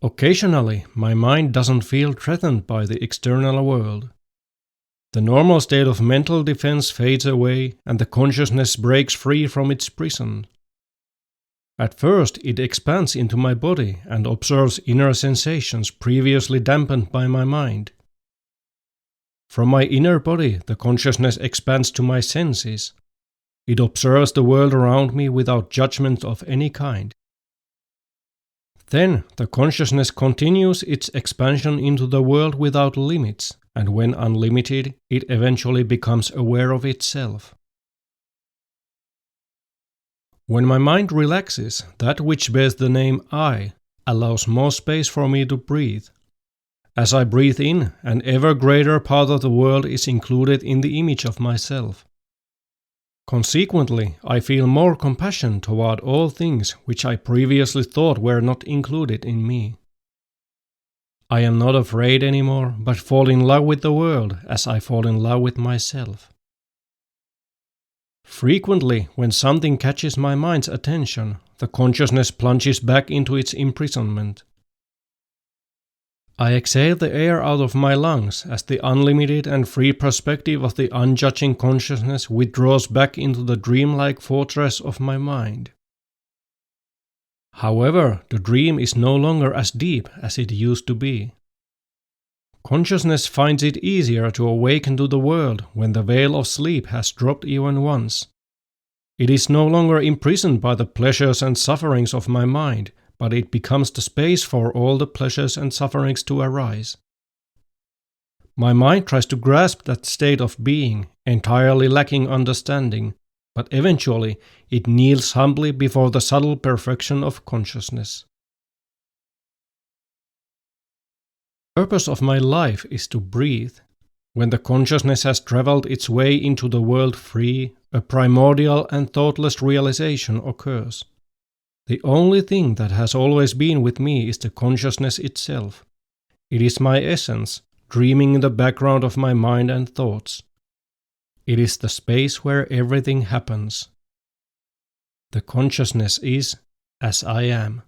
Occasionally, my mind doesn't feel threatened by the external world. The normal state of mental defense fades away and the consciousness breaks free from its prison. At first, it expands into my body and observes inner sensations previously dampened by my mind. From my inner body, the consciousness expands to my senses. It observes the world around me without judgment of any kind. Then, the consciousness continues its expansion into the world without limits, and when unlimited, it eventually becomes aware of itself. When my mind relaxes, that which bears the name I allows more space for me to breathe. As I breathe in, an ever greater part of the world is included in the image of myself. Consequently, I feel more compassion toward all things which I previously thought were not included in me. I am not afraid anymore, but fall in love with the world as I fall in love with myself. Frequently, when something catches my mind's attention, the consciousness plunges back into its imprisonment. I exhale the air out of my lungs as the unlimited and free perspective of the unjudging consciousness withdraws back into the dreamlike fortress of my mind. However, the dream is no longer as deep as it used to be. Consciousness finds it easier to awaken to the world when the veil of sleep has dropped even once. It is no longer imprisoned by the pleasures and sufferings of my mind, but it becomes the space for all the pleasures and sufferings to arise. My mind tries to grasp that state of being, entirely lacking understanding, but eventually it kneels humbly before the subtle perfection of consciousness. The purpose of my life is to breathe. When the consciousness has traveled its way into the world free, a primordial and thoughtless realization occurs. The only thing that has always been with me is the consciousness itself. It is my essence, dreaming in the background of my mind and thoughts. It is the space where everything happens. The consciousness is as I am.